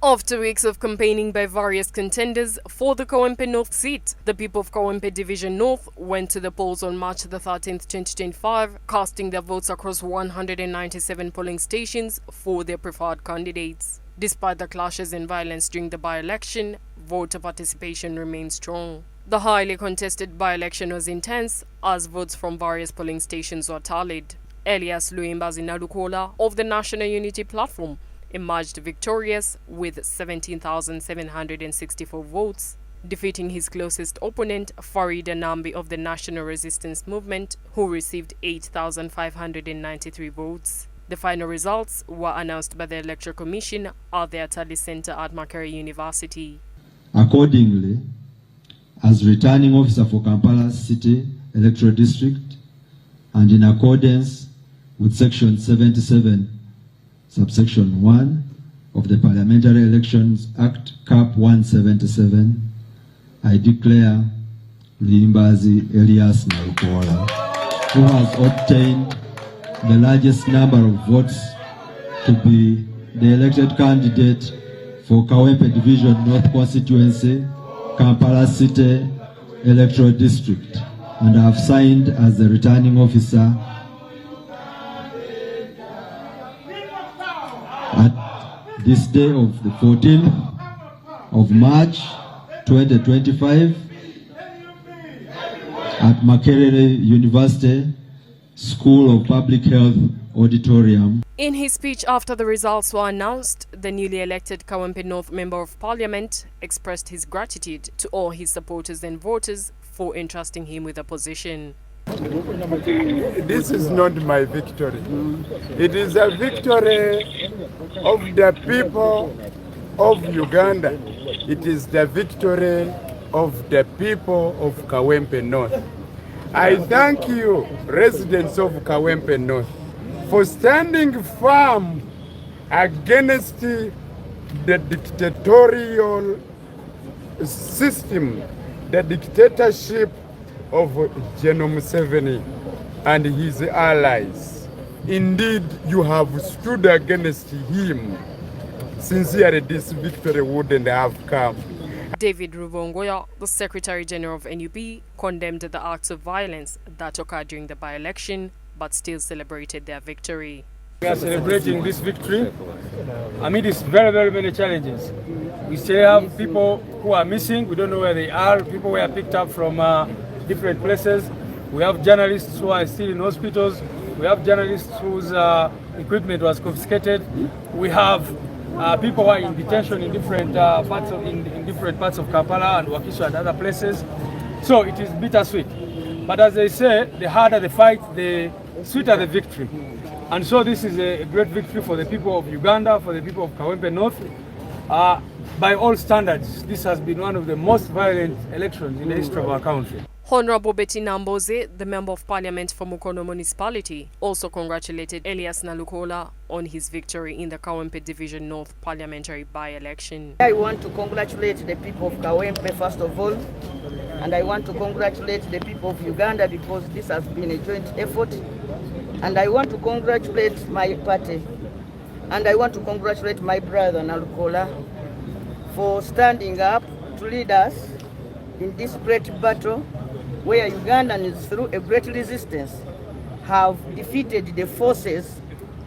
After weeks of campaigning by various contenders for the Kawempe North seat, the people of Kawempe Division North went to the polls on March the 13th, 2025, casting their votes across 197 polling stations for their preferred candidates. Despite the clashes and violence during the by-election, voter participation remained strong. The highly contested by-election was intense as votes from various polling stations were tallied. Elias Luyimbazi Nalukoola of the National Unity Platform emerged victorious with 17,764 votes, defeating his closest opponent, Farid Anambi of the National Resistance Movement, who received 8,593 votes. The final results were announced by the Electoral Commission at the Atali Center at Makerere University. Accordingly, as returning officer for Kampala City Electoral District, and in accordance with Section 77, Subsection 1 of the Parliamentary Elections Act, Cap 177, I declare Luyimbazi Elias Nalukoola, who has obtained the largest number of votes, to be the elected candidate for Kawempe Division North Constituency, Kampala City Electoral District, and I have signed as the returning officer at this day of the 14th of March 2025 at Makerere University School of Public Health Auditorium. In his speech after the results were announced, the newly elected Kawempe North Member of Parliament expressed his gratitude to all his supporters and voters for entrusting him with the position. This is not my victory. It is a victory of the people of Uganda. It is the victory of the people of Kawempe North. I thank you, residents of Kawempe North, for standing firm against the dictatorial system, the dictatorship of General Museveni and his allies. Indeed, you have stood against him. Sincerely, this victory wouldn't have come. David Rubongoya, the Secretary General of NUP, condemned the acts of violence that occurred during the by-election, but still celebrated their victory. We are celebrating this victory amid very many challenges. We still have people who are missing. We don't know where they are. People were picked up from different places. We have journalists who are still in hospitals. We have journalists whose equipment was confiscated. We have people who are in detention in different parts of Kampala and Wakiso and other places. So it is bittersweet. But as they say, the harder the fight, the sweeter the victory. And so this is a great victory for the people of Uganda, for the people of Kawempe North. By all standards, this has been one of the most violent elections in the history of our country. Honorable Betty Namboze, the Member of Parliament for Mukono Municipality, also congratulated Elias Nalukoola on his victory in the Kawempe Division North parliamentary by-election. I want to congratulate the people of Kawempe first of all, and I want to congratulate the people of Uganda because this has been a joint effort. And I want to congratulate my party, and I want to congratulate my brother Nalukoola for standing up to lead us in this great battle where Ugandans, through a great resistance, have defeated the forces,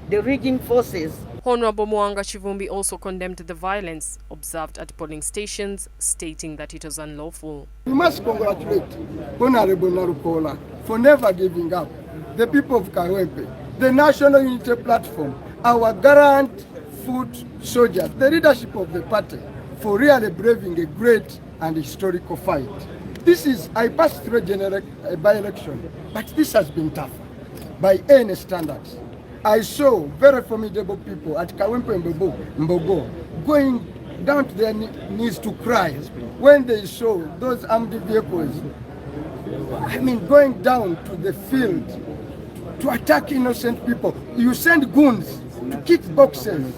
the rigging forces. Honorable Mwanga Chivumbi also condemned the violence observed at polling stations, stating that it was unlawful. We must congratulate Honorable Nalukoola for never giving up. The people of Kawempe, the National Unity Platform, our gallant foot soldiers, the leadership of the party, for really braving a great and historical fight. This is, I passed through a by-election, but this has been tough by any standards. I saw very formidable people at Kawempe Mbogo going down to their knees to cry when they saw those armed vehicles, going down to the field to attack innocent people. You send goons to kick boxes,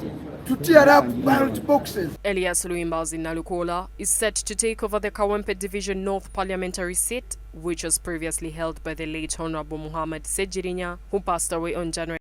to tear up ballot boxes. Elias Luyimbazi Nalukoola is set to take over the Kawempe Division North parliamentary seat, which was previously held by the late Honorable Ssegirinya, who passed away on January